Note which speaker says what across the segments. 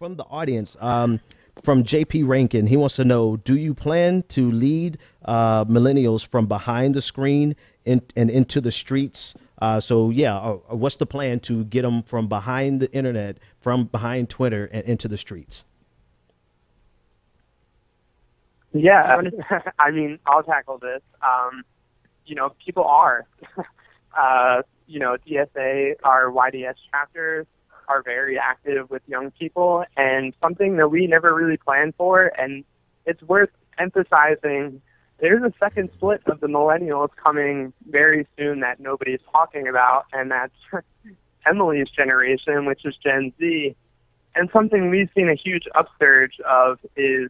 Speaker 1: from the audience, from JP Rankin, he wants to know, do you plan to lead millennials from behind the screen and into the streets? So yeah, what's the plan to get them from behind the internet, from behind Twitter and into the streets?
Speaker 2: Yeah, I mean, I'll tackle this. People are, DSA, our YDS chapters are very active with young people, and something that we never really planned for, and it's worth emphasizing, there's a second split of the millennials coming very soon that nobody's talking about, and that's Emily's generation, which is Gen Z. And something we've seen a huge upsurge of is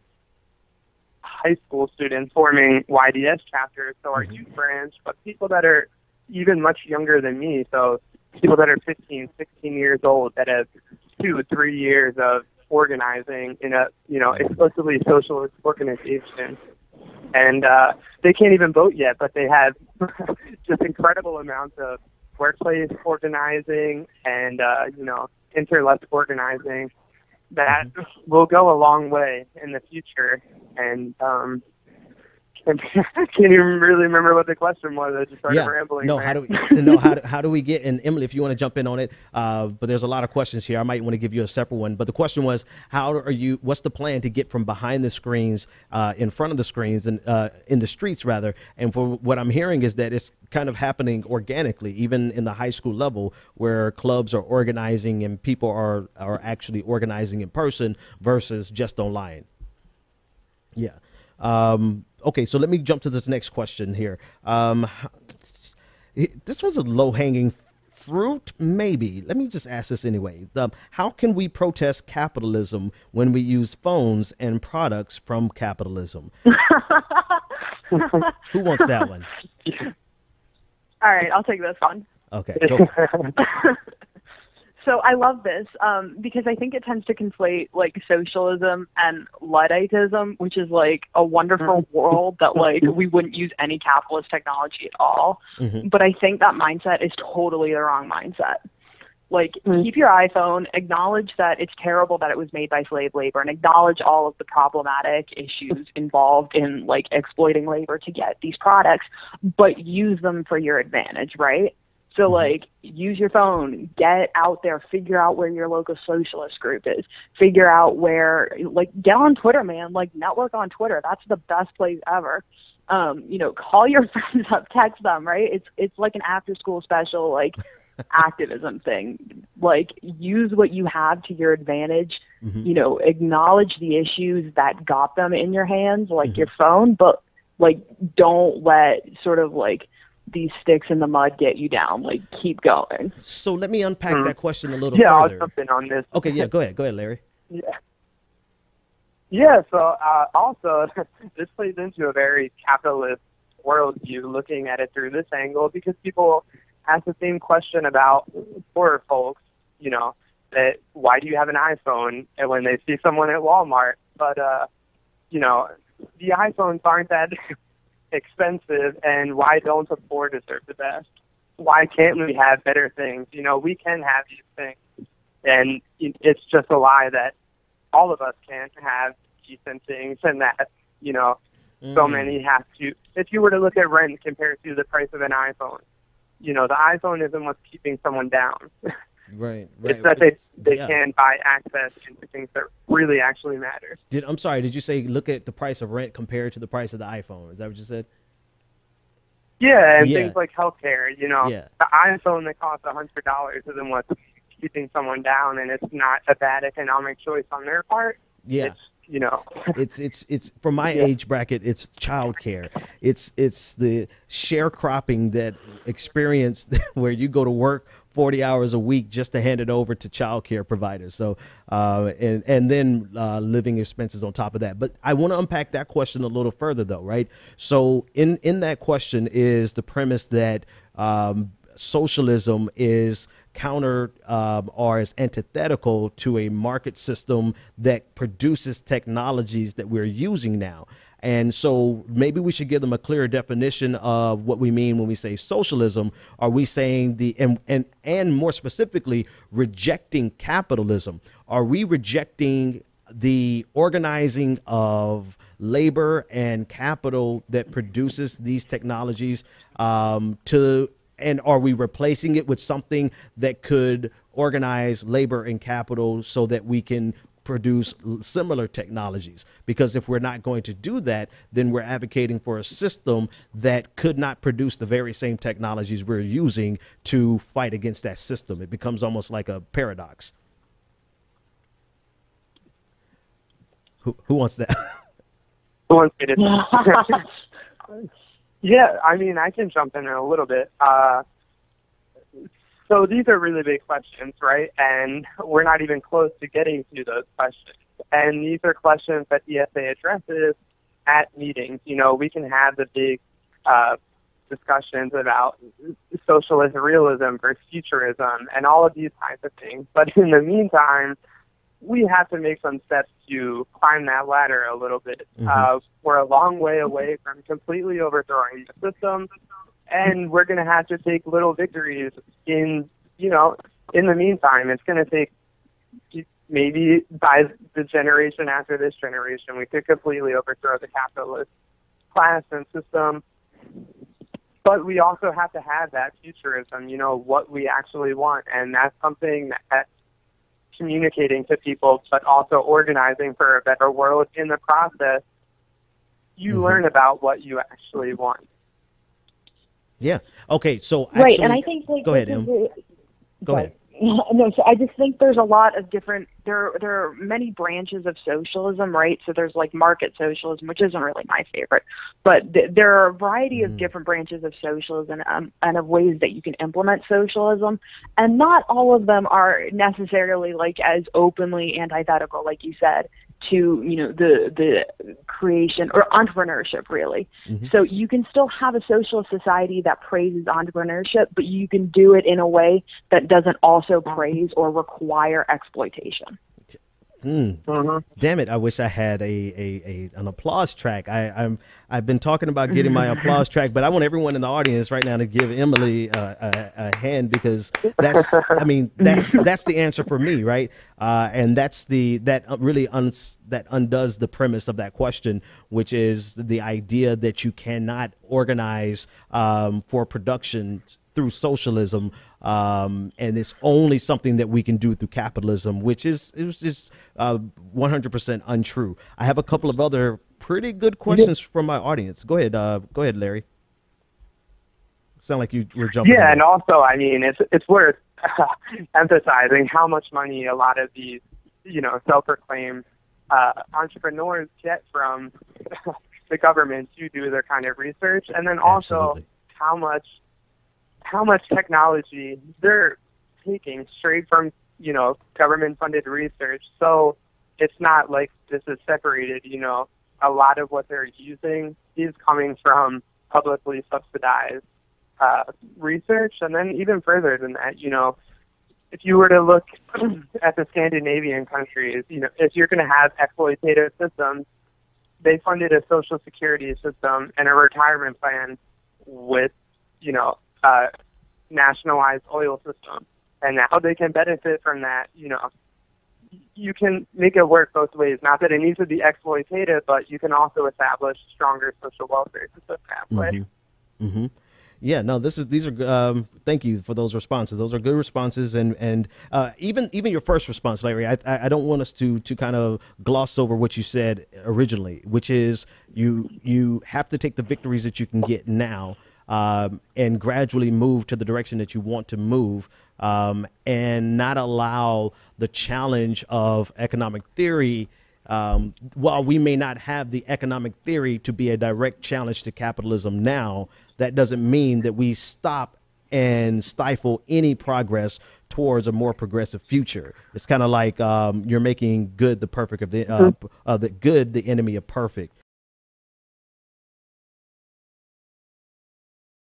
Speaker 2: high school students forming YDS chapters, so our youth branch, but people that are even much younger than me, so people that are 15, 16 years old that have 2 or 3 years of organizing in a, explicitly socialist organization. And they can't even vote yet, but they have just incredible amounts of workplace organizing and, inter-left organizing that will go a long way in the future. And I can't even really remember what the question was. I just started rambling.
Speaker 1: No, how do we get, and Emily, if you want to jump in on it, but there's a lot of questions here. I might want to give you a separate one. But the question was, what's the plan to get from behind the screens, in front of the screens, and in the streets rather? And for what I'm hearing is that it's kind of happening organically, even in the high school level, where clubs are organizing and people are actually organizing in person versus just online. Yeah. Okay, so let me jump to this next question here. This was a low-hanging fruit, maybe. Let me just ask this anyway. How can we protest capitalism when we use phones and products from capitalism? Who wants that one?
Speaker 3: All right, I'll take this one.
Speaker 1: Okay, go.
Speaker 3: So I love this because I think it tends to conflate like socialism and Ludditism, which is like a wonderful world that like we wouldn't use any capitalist technology at all. But I think that mindset is totally the wrong mindset. Like keep your iPhone, acknowledge that it's terrible that it was made by slave labor, and acknowledge all of the problematic issues involved in like exploiting labor to get these products, but use them for your advantage, right? So, like, use your phone, get out there, figure out where your local socialist group is, figure out where, like, get on Twitter, man, like, network on Twitter. That's the best place ever. Call your friends up, text them, right? It's like an after-school special, like, activism thing. Like, use what you have to your advantage, acknowledge the issues that got them in your hands, like your phone, but, like, don't let sort of, like, these sticks in the mud get you down. Like, keep going.
Speaker 1: So let me unpack that question a little further.
Speaker 2: I'll jump in on this.
Speaker 1: Okay, yeah, go ahead, Larry.
Speaker 2: So also, this plays into a very capitalist worldview, looking at it through this angle, because people ask the same question about poorer folks, that why do you have an iPhone, and when they see someone at Walmart, but, the iPhones aren't that expensive, and why don't the poor deserve the best? Why can't we have better things? We can have these things, and it's just a lie that all of us can't have decent things, and that so many have to. If you were to look at rent compared to the price of an iPhone, the iPhone isn't what's keeping someone down.
Speaker 1: Right.
Speaker 2: It's that they can buy access into things that really actually matter.
Speaker 1: I'm sorry, did you say look at the price of rent compared to the price of the iPhone? Is that what you said?
Speaker 2: Yeah, and things like healthcare, the iPhone that costs $100 isn't what's keeping someone down, and it's not a bad economic choice on their part.
Speaker 1: Yeah. It's for my age bracket, it's childcare. It's the sharecropping that experience where you go to work 40 hours a week just to hand it over to childcare providers. So and then living expenses on top of that. But I want to unpack that question a little further though, right? So in that question is the premise that socialism is counter or is antithetical to a market system that produces technologies that we're using now. And so maybe we should give them a clearer definition of what we mean when we say socialism. Are we saying and more specifically, rejecting capitalism? Are we rejecting the organizing of labor and capital that produces these technologies, and are we replacing it with something that could organize labor and capital so that we can produce similar technologies? Because if we're not going to do that, then we're advocating for a system that could not produce the very same technologies we're using to fight against that system. It becomes almost like a paradox. Who wants that?
Speaker 2: Who wants me to? Yeah, I mean, I can jump in a little bit. So these are really big questions, right? And we're not even close to getting to those questions. And these are questions that DSA addresses at meetings. You know, we can have the big discussions about socialist realism versus futurism and all of these kinds of things. But in the meantime, we have to make some steps to climb that ladder a little bit. We're a long way away from completely overthrowing the system, and we're going to have to take little victories in the meantime. It's going to take, maybe by the generation after this generation, we could completely overthrow the capitalist class and system. But we also have to have that futurism, what we actually want, and that's something that communicating to people, but also organizing for a better world. In the process, you learn about what you actually want.
Speaker 1: Yeah. Okay. So
Speaker 4: right,
Speaker 1: actually,
Speaker 4: and I think
Speaker 1: go ahead, Em. Go ahead.
Speaker 4: No, so I just think there's a lot of different. There are many branches of socialism, right? So there's like market socialism, which isn't really my favorite, but there are a variety of different branches of socialism and of ways that you can implement socialism, and not all of them are necessarily like as openly antithetical, like you said, to the creation or entrepreneurship, really. So you can still have a socialist society that praises entrepreneurship, but you can do it in a way that doesn't also praise or require exploitation.
Speaker 1: Damn it! I wish I had an applause track. I've been talking about getting my applause track, but I want everyone in the audience right now to give Emily a hand, because that's the answer for me, right? And that undoes the premise of that question, which is the idea that you cannot organize for production through socialism, and it's only something that we can do through capitalism, which is 100% untrue. I have a couple of other pretty good questions from my audience. Go ahead, Larry. Sound like you were jumping.
Speaker 2: Yeah, and also, I mean, it's worth emphasizing how much money a lot of these, self-proclaimed entrepreneurs get from the government to do their kind of research, and then also how much technology they're taking straight from, government-funded research. So it's not like this is separated, a lot of what they're using is coming from publicly subsidized research. And then even further than that, if you were to look at the Scandinavian countries, if you're going to have exploitative systems, they funded a social security system and a retirement plan with, nationalized oil system, and now they can benefit from that. You can make it work both ways. Not that it needs to be exploitative, but you can also establish stronger social welfare systems that way.
Speaker 1: Yeah, no, these are thank you for those responses. Those are good responses, and even your first response, Larry. I don't want us to kind of gloss over what you said originally, which is you have to take the victories that you can get now, and gradually move to the direction that you want to move, and not allow the challenge of economic theory, while we may not have the economic theory to be a direct challenge to capitalism now, that doesn't mean that we stop and stifle any progress towards a more progressive future. It's kind of like you're making good the perfect of the good the enemy of perfect.